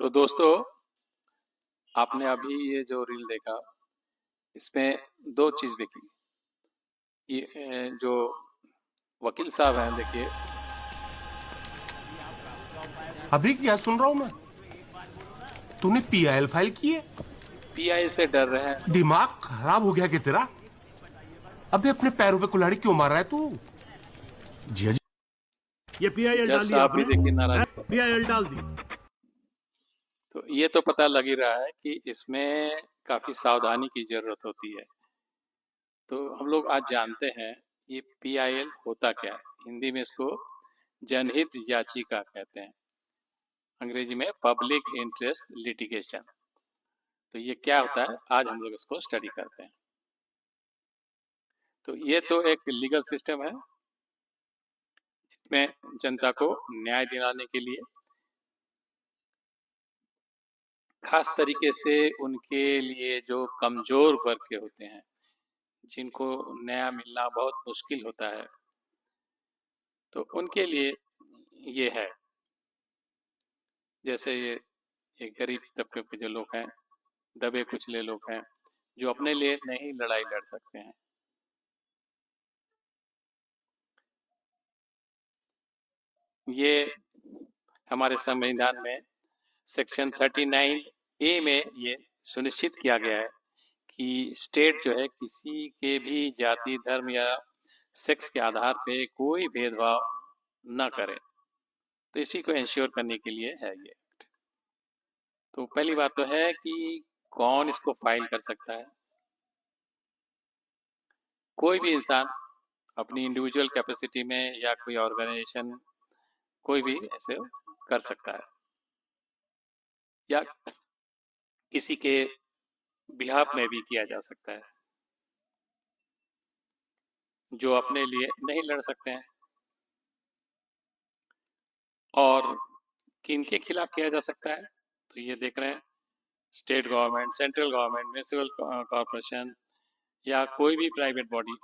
तो दोस्तों, आपने अभी ये जो रील देखा, इसमें दो चीज देखी। ये जो वकील साहब हैं, देखिए। अभी क्या सुन रहा हूं मैं? तूने पीआईएल फाइल की है? पीआई से डर रहे हैं लोग। दिमाग खराब हो गया कि तेरा? अबे अपने पैरों पे कुल्हाड़ी क्यों मार रहा है तू? जी। ये पीआईएल जज डाल दिया साहब भी आपने? देखिए नाराज। पीआईएल डाल दी। तो ये तो पता लग ही रहा है कि इसमें काफी सावधानी की जरूरत होती है। तो हम लोग आज जानते हैं ये पीआईएल होता क्या है। हिंदी में इसको जनहित याचिका कहते हैं, अंग्रेजी में पब्लिक इंटरेस्ट लिटिगेशन। तो ये क्या होता है, आज हम लोग इसको स्टडी करते हैं। तो ये तो एक लीगल सिस्टम है जिसमें जनता को न्याय दिलाने के लिए, खास तरीके से उनके लिए जो कमजोर वर्ग के होते हैं, जिनको न्याय मिलना बहुत मुश्किल होता है, तो उनके लिए ये है। जैसे ये गरीब तबके के जो लोग हैं, दबे कुचले लोग हैं, जो अपने लिए नहीं लड़ाई लड़ सकते हैं। ये हमारे संविधान में सेक्शन 39A में ये सुनिश्चित किया गया है कि स्टेट जो है किसी के भी जाति, धर्म या सेक्स के आधार पे कोई भेदभाव न करे। तो इसी को इंश्योर करने के लिए है ये। तो पहली बात तो है कि कौन इसको फाइल कर सकता है। कोई भी इंसान अपनी इंडिविजुअल कैपेसिटी में या कोई ऑर्गेनाइजेशन, कोई भी ऐसे कर सकता है, या किसी के बिहाफ में भी किया जा सकता है, जो अपने लिए नहीं लड़ सकते हैं। और किनके खिलाफ किया जा सकता है, तो ये देख रहे हैं, state government, central government, municipal corporation या कोई भी प्राइवेट बॉडी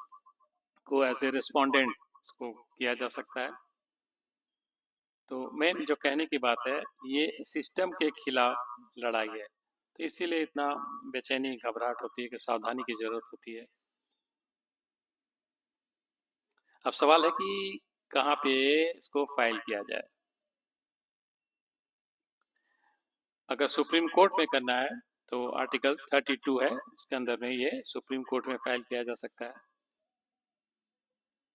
को ऐसे रिस्पोंडेंट को किया जा सकता है। तो मेन जो कहने की बात है, ये सिस्टम के खिलाफ लड़ाई है। तो इसीलिए इतना बेचैनी, घबराहट होती है कि सावधानी की जरूरत होती है। अब सवाल है कि कहाँ पे इसको फाइल किया जाए। अगर सुप्रीम कोर्ट में करना है तो आर्टिकल 32 है, उसके अंदर में ये सुप्रीम कोर्ट में फाइल किया जा सकता है।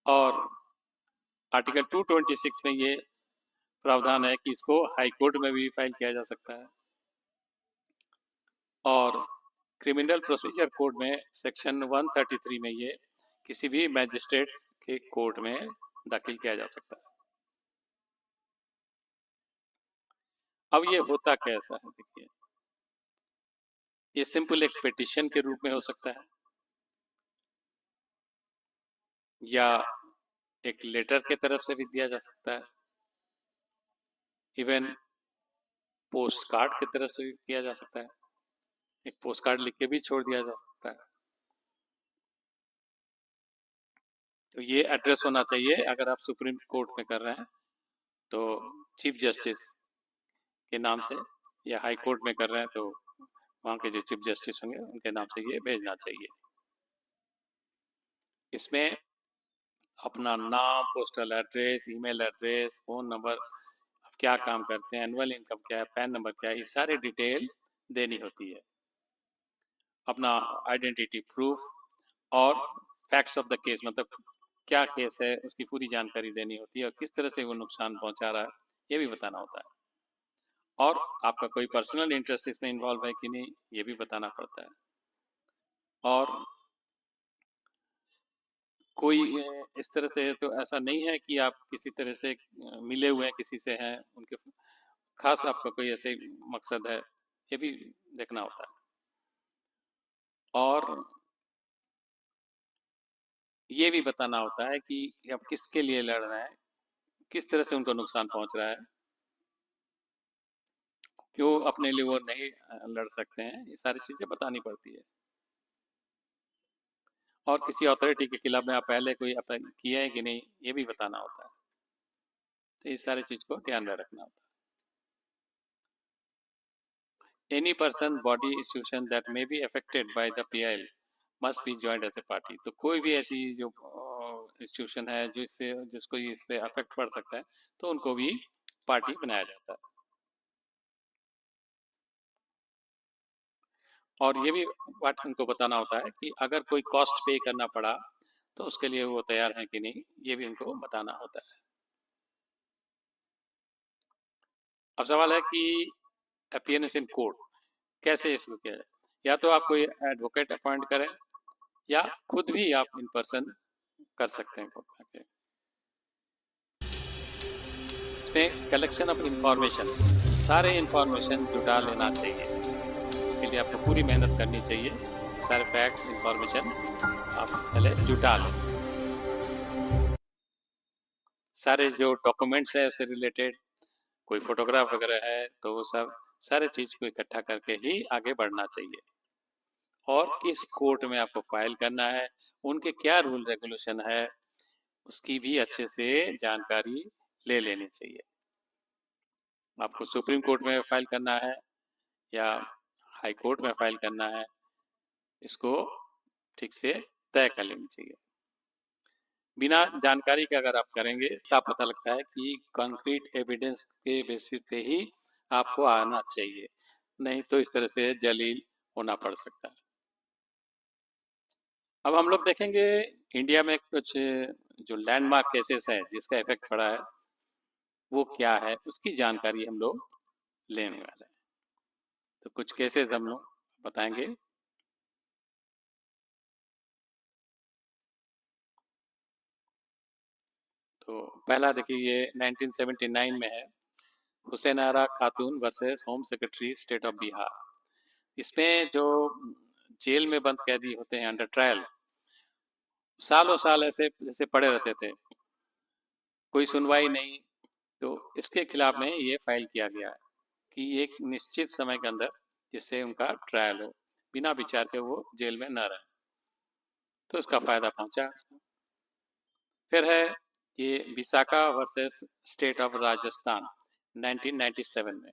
और आर्टिकल 226 में ये प्रावधान है कि इसको हाई कोर्ट में भी फाइल किया जा सकता है। और क्रिमिनल प्रोसीजर कोड में सेक्शन 133 में ये किसी भी मैजिस्ट्रेट्स के कोर्ट में दाखिल किया जा सकता है। अब ये होता कैसा है, देखिए। ये सिंपल एक पिटीशन के रूप में हो सकता है, या एक लेटर के तरफ से भी दिया जा सकता है, इवन पोस्ट कार्ड की तरफ से भी किया जा सकता है। एक पोस्ट कार्ड लिख के भी छोड़ दिया जा सकता है। तो ये एड्रेस होना चाहिए, अगर आप सुप्रीम कोर्ट में कर रहे हैं तो चीफ जस्टिस के नाम से, या हाई कोर्ट में कर रहे हैं तो वहाँ के जो चीफ जस्टिस होंगे उनके नाम से ये भेजना चाहिए। इसमें अपना नाम, postal address, email address, phone number, आप क्या काम करते हैं, एनुअल इनकम क्या है, पैन नंबर क्या है, ये सारी डिटेल देनी होती है। अपना आइडेंटिटी प्रूफ और फैक्ट्स ऑफ द केस, मतलब क्या केस है उसकी पूरी जानकारी देनी होती है, और किस तरह से वो नुकसान पहुंचा रहा है ये भी बताना होता है। और आपका कोई पर्सनल इंटरेस्ट इसमें इन्वॉल्व है कि नहीं, ये भी बताना पड़ता है। और कोई इस तरह से तो ऐसा नहीं है कि आप किसी तरह से मिले हुए हैं, किसी से हैं, उनके खास आपका कोई ऐसे मकसद है, ये भी देखना होता है। और ये भी बताना होता है कि आप किसके लिए लड़ रहे हैं, किस तरह से उनको नुकसान पहुंच रहा है, क्यों अपने लिए वो नहीं लड़ सकते हैं, ये सारी चीज़ें बतानी पड़ती है। और किसी अथॉरिटी के खिलाफ में आप पहले कोई अप्लाई किए हैं कि नहीं, ये भी बताना होता है। तो इस सारी चीज़ को ध्यान में रखना होता है। Any person body institution that may be affected by the PIL must be joint as a party. तो कोई भी ऐसी जो इंस्टीट्यूशन है जिसको इस पे अफेक्ट पड़ सकता है तो उनको भी पार्टी बनाया जाता है। और ये भी बात उनको बताना होता है कि अगर कोई कॉस्ट पे करना पड़ा तो उसके लिए वो तैयार हैं कि नहीं, ये भी उनको बताना होता है। अब सवाल है कि अपीयरेंस इन कोर्ट कैसे इसको किया जाए। या तो आप कोई एडवोकेट अपॉइंट करें या खुद भी आप इन पर्सन कर सकते हैं कोर्ट में आके। इसमें कलेक्शन ऑफ इंफॉर्मेशन, सारे इंफॉर्मेशन जुटा लेना चाहिए। इसके लिए आपको पूरी मेहनत करनी चाहिए। सारे फैक्ट्स इंफॉर्मेशन आप पहले जुटा लें। सारे जो डॉक्यूमेंट्स है उससे रिलेटेड कोई फोटोग्राफ वगैरह है तो वो सब सारे चीज को इकट्ठा करके ही आगे बढ़ना चाहिए। और किस कोर्ट में आपको फाइल करना है, उनके क्या रूल रेगुलेशन है, उसकी भी अच्छे से जानकारी ले लेनी चाहिए। आपको सुप्रीम कोर्ट में फाइल करना है या हाई कोर्ट में फाइल करना है, इसको ठीक से तय कर लेनी चाहिए। बिना जानकारी के अगर आप करेंगे साफ पता लगता है कि कंक्रीट एविडेंस के बेसिस पे ही आपको आना चाहिए, नहीं तो इस तरह से जलील होना पड़ सकता है। अब हम लोग देखेंगे इंडिया में कुछ जो लैंडमार्क केसेस हैं जिसका इफेक्ट पड़ा है वो क्या है, उसकी जानकारी हम लोग लेने वाले हैं। तो कुछ केसेस हम लोग बताएंगे। तो पहला देखिए ये 1979 में है, हुसैन आरा खातून versus home secretary state of Bihar. इसमें जो जेल में बंद कैदी होते हैं अंडर ट्रायल, सालों साल ऐसे जैसे पड़े रहते थे, कोई सुनवाई नहीं, तो इसके खिलाफ में ये फाइल किया गया है कि एक निश्चित समय के अंदर जिससे उनका ट्रायल हो, बिना विचार के वो जेल में न रहे, तो इसका फायदा पहुंचा। फिर है ये Vishakha versus state of Rajasthan 1997 में।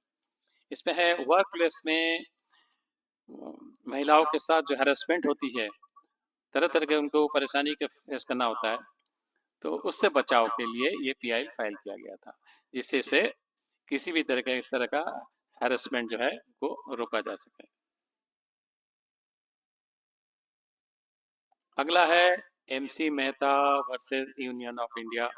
इसमें है वर्क प्लेस में महिलाओं के साथ जो हैरेसमेंट होती है, तरह तरह के उनको परेशानी के फेस करना होता है, तो उससे बचाव के लिए ये पीआई फाइल किया गया था, जिससे इस पे किसी भी तरह का इस तरह का हैरेसमेंट जो है को रोका जा सके। अगला है MC Mehta versus Union of India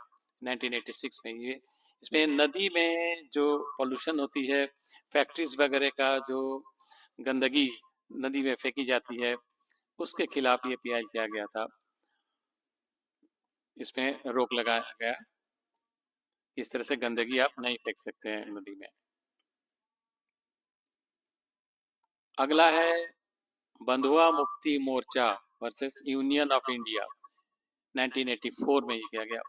1986 में। ये इसमें नदी में जो पोल्यूशन होती है, फैक्ट्रीज वगैरह का जो गंदगी नदी में फेंकी जाती है, उसके खिलाफ ये पीआई किया गया था। इसमें रोक लगाया गया, इस तरह से गंदगी आप नहीं फेंक सकते हैं नदी में। अगला है बंधुआ Mukti Morcha versus Union of India 1984 में ये किया गया।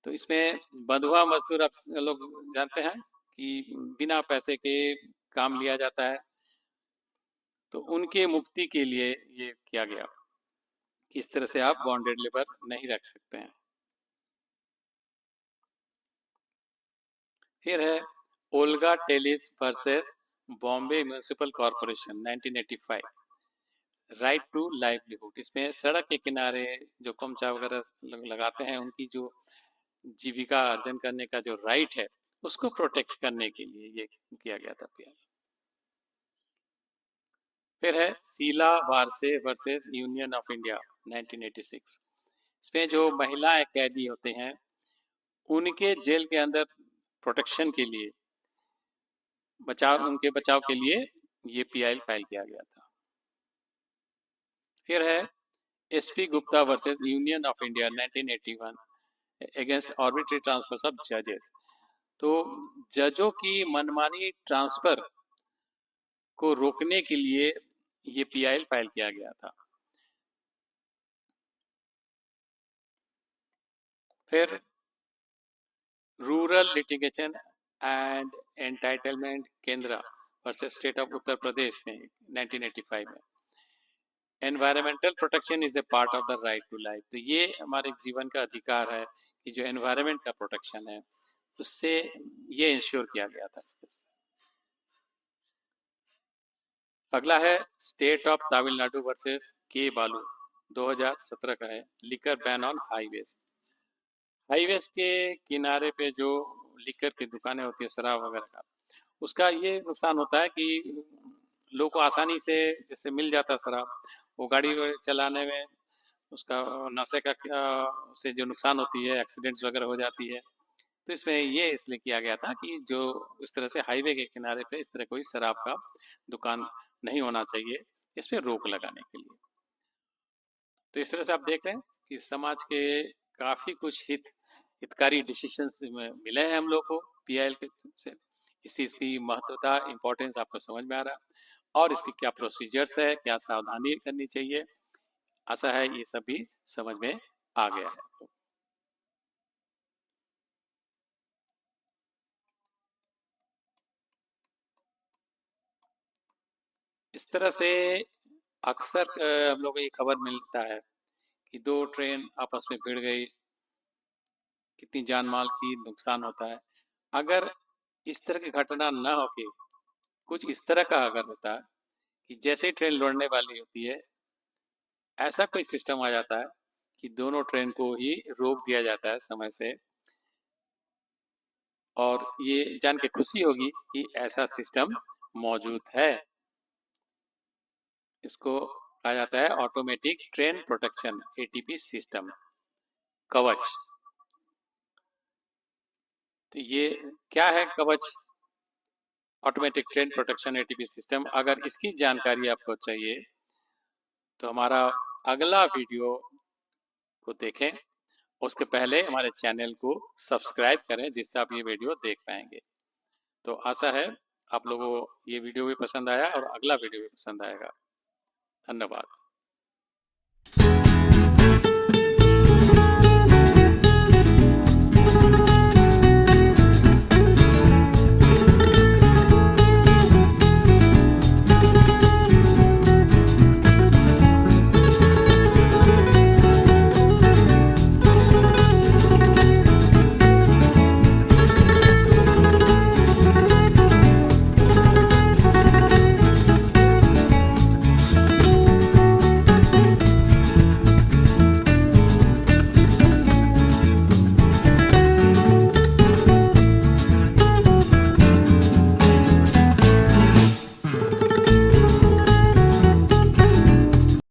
तो इसमें बंधुआ मजदूर आप लोग जानते हैं कि बिना पैसे के काम लिया जाता है, तो उनके मुक्ति के लिए ये किया गया कि इस तरह से आप बॉन्डेड लेबर नहीं रख सकते हैं। फिर है Olga Tellis versus Bombay municipal corporation 1985, right to livelihood. इसमें सड़क के किनारे जो कमचा वगैरह लगाते हैं, उनकी जो जीविका अर्जन करने का जो राइट है उसको प्रोटेक्ट करने के लिए ये किया गया था पीआई। फिर है Sheela Warse versus Union of India 1986। इसमें जो महिला कैदी होते हैं उनके जेल के अंदर प्रोटेक्शन के लिए, उनके बचाव के लिए ये पीआई फाइल किया गया था। फिर है SP Gupta versus Union of India 1981 against arbitrary transfers of जजेस। तो जजों की मनमानी ट्रांसफर को रोकने के लिए ये पीआई फाइल किया गया था। फिर rural litigation and entitlement Kendra versus state of Uttar Pradesh में 1985 में, environmental protection is a part of the right to life. तो ये हमारे जीवन का अधिकार है कि जो एनवायरमेंट का प्रोटेक्शन है उससे ये इंश्योर किया गया था इसके। अगला है स्टेट ऑफ तमिलनाडु वर्सेस के बालू, 2017 का है, liquor ban on highways. Highways के किनारे पे जो लिकर की दुकानें होती है शराब वगैरह का, उसका ये नुकसान होता है कि लोग को आसानी से जैसे मिल जाता है शराब, वो गाड़ी चलाने में उसका नशे का से जो नुकसान होती है, एक्सीडेंट्स वगैरह हो जाती है। तो इसमें ये इसलिए किया गया था कि जो इस तरह से हाईवे के किनारे पे इस तरह कोई शराब का दुकान नहीं होना चाहिए, इस पे रोक लगाने के लिए। तो इस तरह से आप देख रहे हैं कि समाज के काफ़ी कुछ हितकारी डिसीजंस मिले हैं हम लोग को पीआईएल के से। इस चीज़ की महत्वता, इम्पोर्टेंस आपको समझ में आ रहा है, और इसकी क्या प्रोसीजर्स है, क्या सावधानी करनी चाहिए। आशा है ये सब भी समझ में आ गया है। इस तरह से अक्सर हम लोग को ये खबर मिलता है कि दो ट्रेन आपस में भिड़ गई, कितनी जान माल की नुकसान होता है। अगर इस तरह की घटना न होके कुछ इस तरह का अगर होता है कि जैसे ही ट्रेन लौटने वाली होती है, ऐसा कोई सिस्टम आ जाता है कि दोनों ट्रेन को ही रोक दिया जाता है समय से, और ये जान के खुशी होगी कि ऐसा सिस्टम मौजूद है। इसको कहा जाता है automatic train protection, ATP system, कवच। तो ये क्या है कवच, automatic train protection ATP system? अगर इसकी जानकारी आपको चाहिए तो हमारा अगला वीडियो को देखें, उसके पहले हमारे चैनल को सब्सक्राइब करें जिससे आप ये वीडियो देख पाएंगे। तो आशा है आप लोगों को ये वीडियो भी पसंद आया और अगला वीडियो भी पसंद आएगा। धन्यवाद।